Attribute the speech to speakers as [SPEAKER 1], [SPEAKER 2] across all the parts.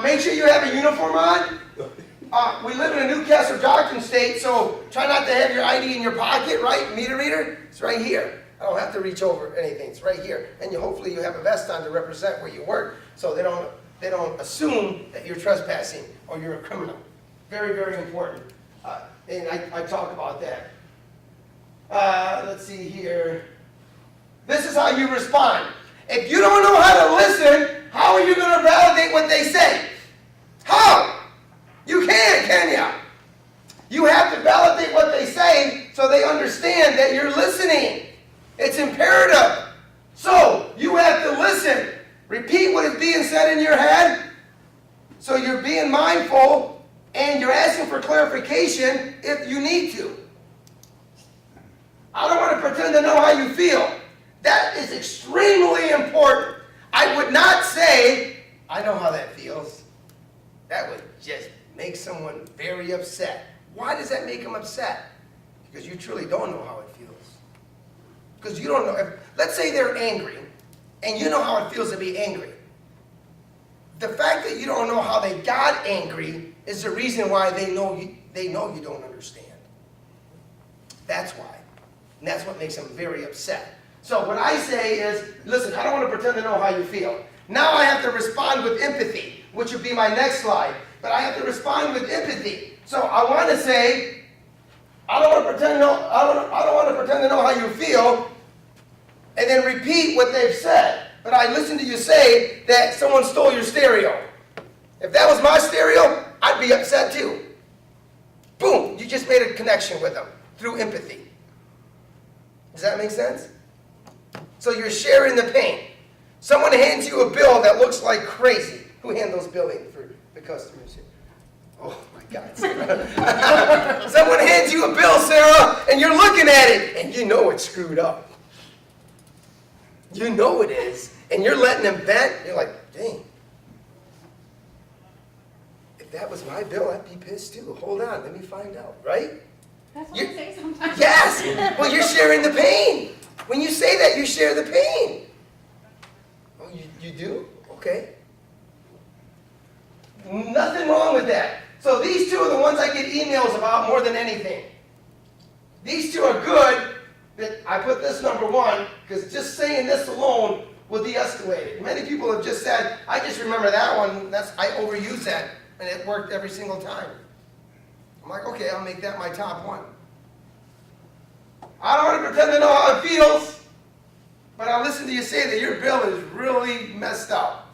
[SPEAKER 1] Make sure you have a uniform on. We live in a Newcastle doctrine state, so try not to have your ID in your pocket, right? Meter reader, it's right here. I don't have to reach over anything, it's right here. And hopefully you have a vest on to represent where you work, so they don't assume that you're trespassing or you're a criminal. Very, very important. And I talk about that. Let's see here. This is how you respond. If you don't know how to listen, how are you going to validate what they say? How? You can't, can you? You have to validate what they say so they understand that you're listening. It's imperative. So, you have to listen. Repeat what is being said in your head. So you're being mindful and you're asking for clarification if you need to. I don't want to pretend to know how you feel. That is extremely important. I would not say, I know how that feels. That would just make someone very upset. Why does that make them upset? Because you truly don't know how it feels. Because you don't know. Let's say they're angry, and you know how it feels to be angry. The fact that you don't know how they got angry is the reason why they know you don't understand. That's why. And that's what makes them very upset. So what I say is, listen, I don't want to pretend to know how you feel. Now I have to respond with empathy, which would be my next slide. But I have to respond with empathy. So I want to say, I don't want to pretend to know how you feel, and then repeat what they've said. But I listened to you say that someone stole your stereo. If that was my stereo, I'd be upset too. Boom, you just made a connection with them through empathy. Does that make sense? So you're sharing the pain. Someone hands you a bill that looks like crazy. Who handles billing for the customers here? Oh my God, Sarah. Someone hands you a bill, Sarah, and you're looking at it, and you know it's screwed up. You know it is, and you're letting them vent. You're like, dang. If that was my bill, I'd be pissed too. Hold on, let me find out, right?
[SPEAKER 2] That's what I say sometimes.
[SPEAKER 1] Yes, well, you're sharing the pain. When you say that, you share the pain. Oh, you do? Okay. Nothing wrong with that. So these two are the ones I get emails about more than anything. These two are good. That I put this number one because just saying this alone will de-escalate it. Many people have just said, I just remember that one. I overuse that, and it worked every single time. I'm like, okay, I'll make that my top one. I don't want to pretend to know how it feels, but I'll listen to you say that your bill is really messed up.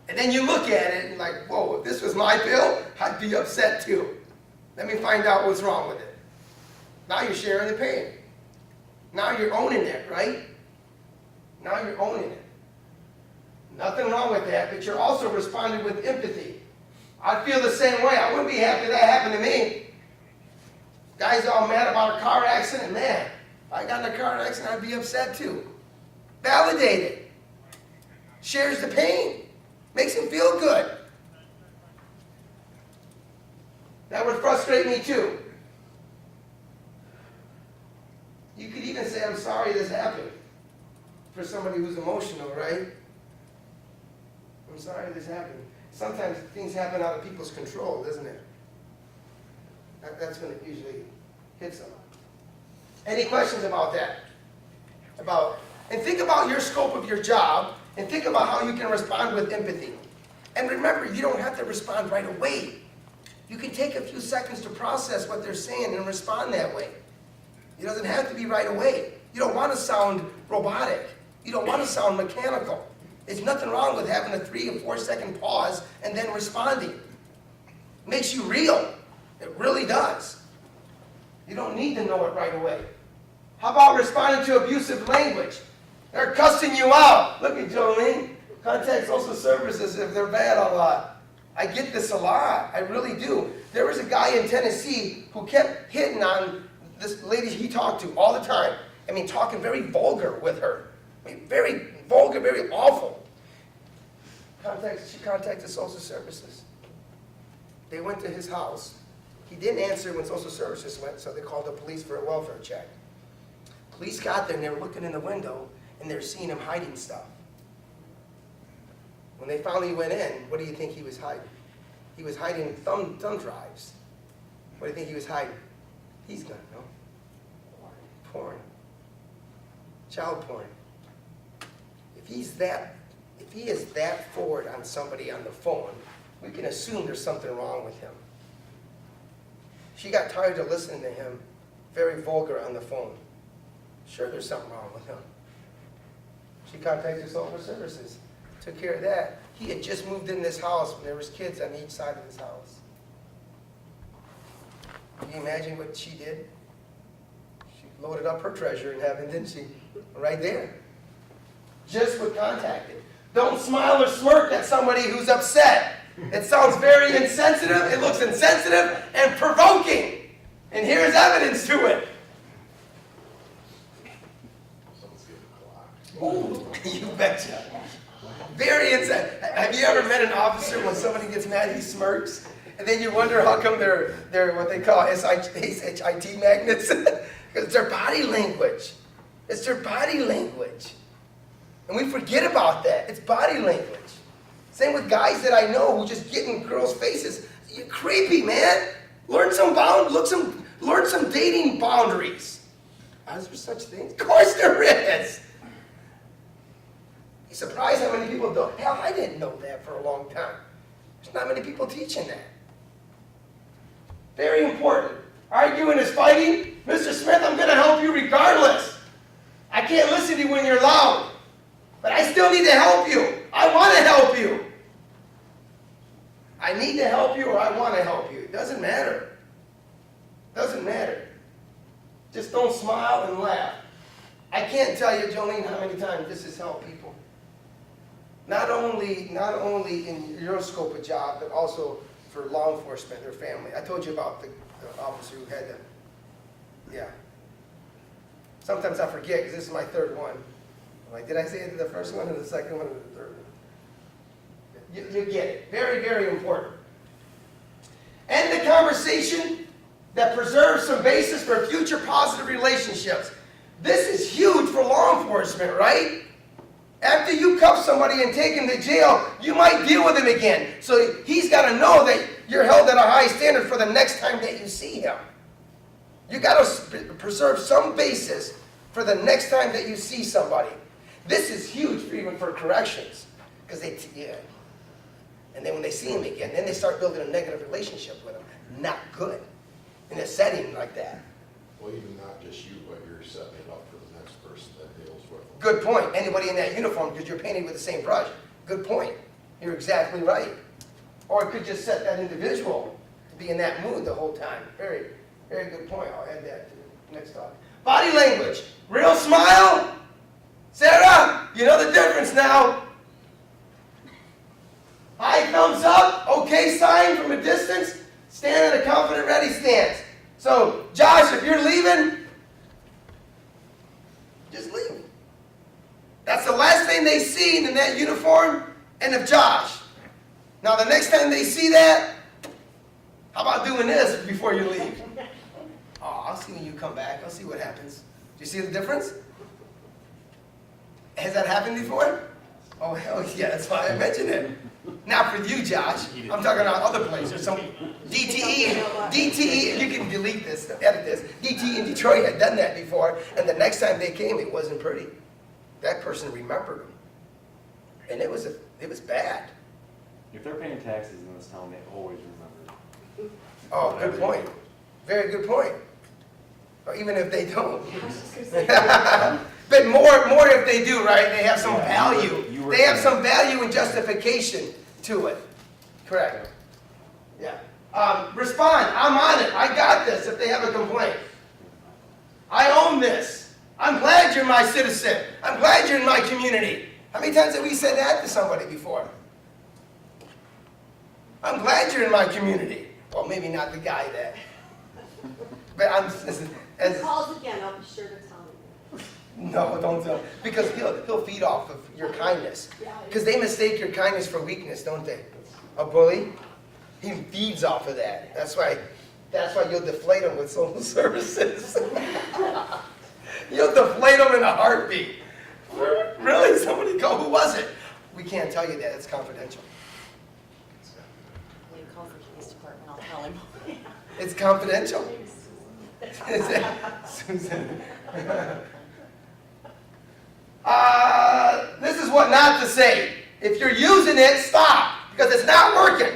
[SPEAKER 1] And then you look at it and like, whoa, if this was my bill, I'd be upset too. Let me find out what's wrong with it. Now you're sharing the pain. Now you're owning it, right? Now you're owning it. Nothing wrong with that, but you're also responding with empathy. I'd feel the same way. I wouldn't be happy that happened to me. Guys all mad about a car accident. Man, if I got in a car accident, I'd be upset too. Validate it. Shares the pain. Makes him feel good. That would frustrate me too. You could even say, I'm sorry this happened. For somebody who's emotional, right? I'm sorry this happened. Sometimes things happen out of people's control, doesn't it? That's when it usually hits them. Any questions about that? And think about your scope of your job, and think about how you can respond with empathy. And remember, you don't have to respond right away. You can take a few seconds to process what they're saying and respond that way. It doesn't have to be right away. You don't want to sound robotic. You don't want to sound mechanical. There's nothing wrong with having a 3 or 4 second pause and then responding. It makes you real. It really does. You don't need to know it right away. How about responding to abusive language? They're cussing you out. Look at Jolene. Contact social services if they're bad a lot. I get this a lot. I really do. There was a guy in Tennessee who kept hitting on this lady he talked to all the time. I mean, talking very vulgar with her. I mean, very vulgar, very awful. She contacted social services. They went to his house. He didn't answer when social services went, so they called the police for a welfare check. Police got there and they were looking in the window and they were seeing him hiding stuff. When they finally went in, what do you think he was hiding? He was hiding thumb drives. What do you think he was hiding? He's gonna know. Porn. Child porn. If he is that forward on somebody on the phone, we can assume there's something wrong with him. She got tired of listening to him, very vulgar on the phone. Sure, there's something wrong with him. She contacted social services, took care of that. He had just moved in this house when there was kids on each side of his house. Can you imagine what she did? She loaded up her treasure in heaven, didn't she? Right there. Just with contacted. Don't smile or smirk at somebody who's upset. It sounds very insensitive, it looks insensitive and provoking. And here's evidence to it. Ooh, you betcha. Very insensitive. Have you ever met an officer when somebody gets mad, he smirks? And then you wonder how come they're what they call SHIT magnets? Because it's their body language. It's their body language. And we forget about that. It's body language. Same with guys that I know who just get in girls' faces. You're creepy, man. Learn some dating boundaries. Is there such things? Of course there is. You're surprised how many people don't. Hell, I didn't know that for a long time. There's not many people teaching that. Very important. Arguing is fighting. Mr. Smith, I'm going to help you regardless. I can't listen to you when you're loud. But I still need to help you. I want to help you. I need to help you or I want to help you. It doesn't matter. Doesn't matter. Just don't smile and laugh. I can't tell you, Jolene, how many times this has helped people. Not only in your scope of job, but also for law enforcement, their family. I told you about the officer who had them. Yeah. Sometimes I forget because this is my third one. I'm like, did I say it to the first one or the second one or the third one? You get it. Very, very important. End the conversation that preserves some basis for future positive relationships. This is huge for law enforcement, right? After you cuff somebody and take him to jail, you might deal with him again. So he's got to know that you're held at a high standard for the next time that you see him. You got to preserve some basis for the next time that you see somebody. This is huge for even for corrections. Because and then when they see him again, then they start building a negative relationship with him. Not good in a setting like that.
[SPEAKER 3] Well, even not just you, but you're setting it up for the next person that deals with them.
[SPEAKER 1] Good point. Anybody in that uniform, because you're painted with the same brush. Good point. You're exactly right. Or it could just set that individual to be in that mood the whole time. Very, very good point. I'll add that to the next talk. Body language. Real smile. Sarah, you know the difference now. High thumbs up, okay sign from a distance, stand in a confident, ready stance. So, Josh, if you're leaving, just leave. That's the last thing they see in that uniform and of Josh. Now, the next time they see that, how about doing this before you leave? Oh, I'll see when you come back. I'll see what happens. Do you see the difference? Has that happened before? Oh, hell yeah, that's why I mentioned it. Not for you, Josh. I'm talking about other places. Some DTE, you can delete this, edit this. DTE in Detroit had done that before, and the next time they came, it wasn't pretty. That person remembered them. And it was bad.
[SPEAKER 4] If they're paying taxes in this town, they always remember.
[SPEAKER 1] Oh, good point. Very good point. Or even if they don't. But more if they do, right? They have some value. They have some value and justification to it. Correct. Yeah. Respond. I'm on it. I got this if they have a complaint. I own this. I'm glad you're my citizen. I'm glad you're in my community. How many times have we said that to somebody before? I'm glad you're in my community. Well, maybe not the guy that. But I'm.
[SPEAKER 5] If he calls again, I'll be sure to tell him.
[SPEAKER 1] No, don't tell. Because he'll feed off of your kindness. Because they mistake your kindness for weakness, don't they? A bully, he feeds off of that. That's why you'll deflate him with social services. You'll deflate him in a heartbeat. Really? Somebody go. Who was it? We can't tell you that, it's confidential.
[SPEAKER 6] When he calls the police department, I'll tell him.
[SPEAKER 1] It's confidential. Susan. This is what not to say. If you're using it, stop, because it's not working.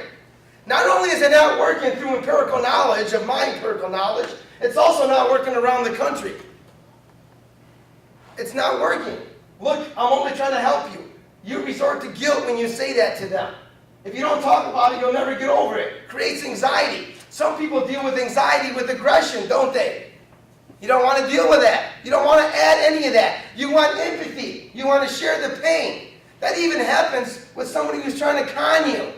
[SPEAKER 1] Not only is it not working through empirical knowledge, of my empirical knowledge, it's also not working around the country. It's not working. Look, I'm only trying to help you. You resort to guilt when you say that to them. If you don't talk about it, you'll never get over it. It creates anxiety. Some people deal with anxiety with aggression, don't they? You don't want to deal with that. You don't want to add any of that. You want empathy. You want to share the pain. That even happens with somebody who's trying to con you.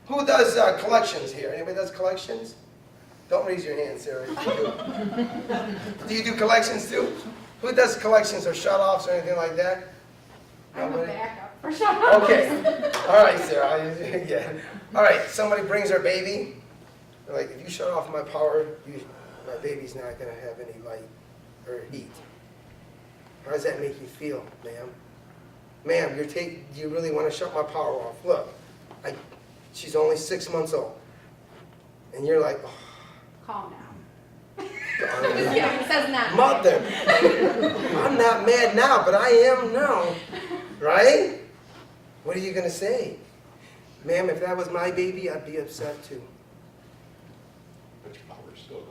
[SPEAKER 1] Who does collections here? Anybody does collections? Don't raise your hand, Sarah. Do you do collections too? Who does collections or shut-offs or anything like that?
[SPEAKER 2] I'm a
[SPEAKER 1] Nobody?
[SPEAKER 2] backup for sure.
[SPEAKER 1] Okay. All right, Sarah. Yeah. All right. Somebody brings their baby. They're like, if you shut off my power, my baby's not going to have any light or heat. How does that make you feel, ma'am? Ma'am, do you really want to shut my power off? Look, she's only 6 months old. And you're like, oh.
[SPEAKER 2] Calm down.
[SPEAKER 1] darn
[SPEAKER 2] Just
[SPEAKER 1] it.
[SPEAKER 2] kidding, it says not.
[SPEAKER 1] Mother, I'm not mad now, but I am now. Right? What are you going to say? Ma'am, if that was my baby, I'd be upset too.
[SPEAKER 3] But your power's still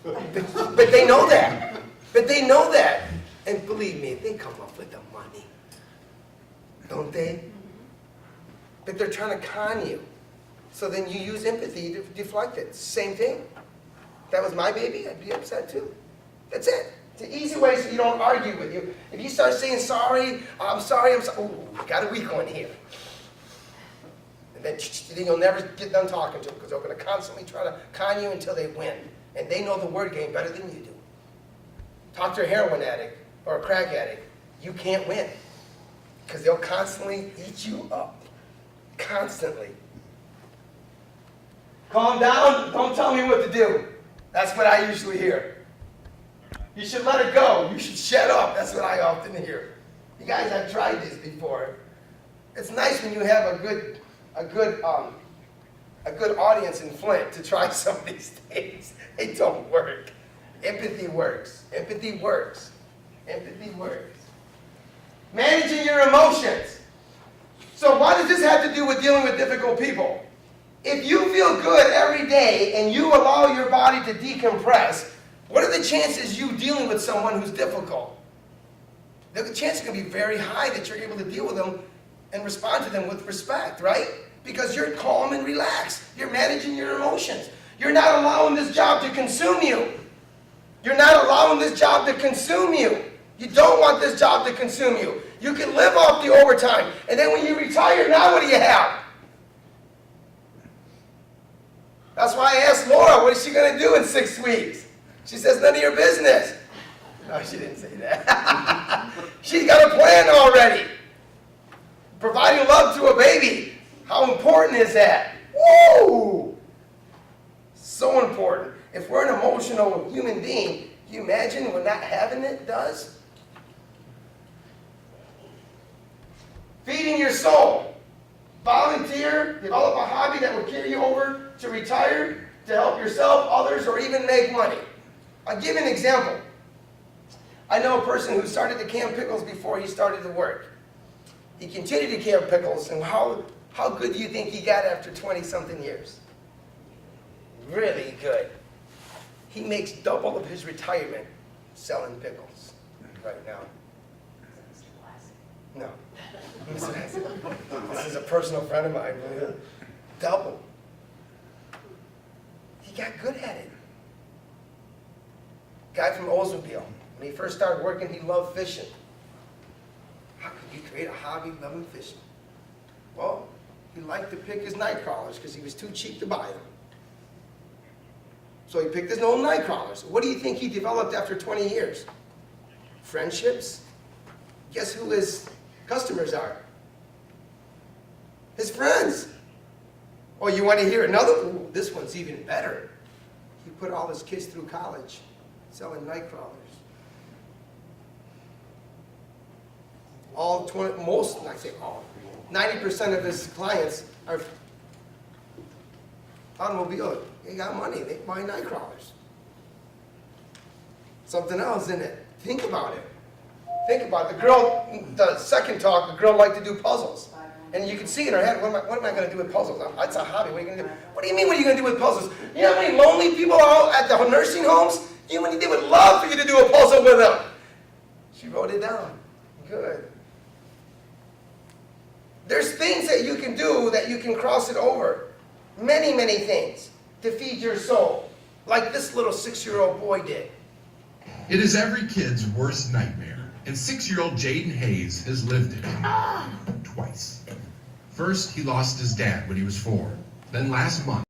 [SPEAKER 3] going off.
[SPEAKER 1] But they know that. But they know that. And believe me, they come up with the money. Don't they? But they're trying to con you. So then you use empathy to deflect it. Same thing. If that was my baby, I'd be upset too. That's it. It's an easy way so you don't argue with you. If you start saying sorry, I'm sorry, ooh, got a weak one here. And then you'll never get done talking to them because they're going to constantly try to con you until they win. And they know the word game better than you do. Talk to a heroin addict or a crack addict. You can't win because they'll constantly eat you up. Constantly. Calm down. Don't tell me what to do. That's what I usually hear. You should let it go. You should shut up. That's what I often hear. You guys have tried this before. It's nice when you have a good audience in Flint to try some of these things. They don't work. Empathy works. Empathy works. Empathy works. Managing your emotions. So what does this have to do with dealing with difficult people? If you feel good every day and you allow your body to decompress, what are the chances you dealing with someone who's difficult? The chances can be very high that you're able to deal with them and respond to them with respect, right? Because you're calm and relaxed. You're managing your emotions. You're not allowing this job to consume you. You're not allowing this job to consume you. You don't want this job to consume you. You can live off the overtime. And then when you retire, now what do you have? That's why I asked Laura, what is she going to do in 6 weeks? She says, none of your business. No, she didn't say that. She's got a plan already. Providing love to a baby. How important is that? Woo! So important. If we're an emotional human being, can you imagine what not having it does? Feeding your soul. Volunteer, develop a hobby that will carry you over to retire, to help yourself, others, or even make money. I'll give you an example. I know a person who started to can pickles before he started to work. He continued to can pickles, and how good do you think he got after 20-something years? Really good. He makes double of his retirement selling pickles right now. No. This is a personal friend of mine. Double. He got good at it. Guy from Oldsmobile. When he first started working, he loved fishing. How could you create a hobby loving fishing? Well, he liked to pick his night crawlers because he was too cheap to buy them. So he picked his own night crawlers. What do you think he developed after 20 years? Friendships. Guess who his customers are? His friends. Oh, you want to hear another? Ooh, this one's even better. He put all his kids through college selling night crawlers. 90% of his clients are automobile. They got money. They buy night crawlers. Something else in it. Think about it. Think about it. The girl, the second talk, the girl liked to do puzzles. And you can see in her head, what am I going to do with puzzles? It's a hobby. What are you going to do? What do you mean, what are you going to do with puzzles? You know how many lonely people are at the nursing homes? They would love for you to do a puzzle with them. She wrote it down. Good. There's things that you can do that you can cross it over. Many, many things to feed your soul. Like this little 6-year-old boy did.
[SPEAKER 7] It is every kid's worst nightmare, and 6-year-old Jaden Hayes has lived it twice. First, he lost his dad when he was 4. Then last month,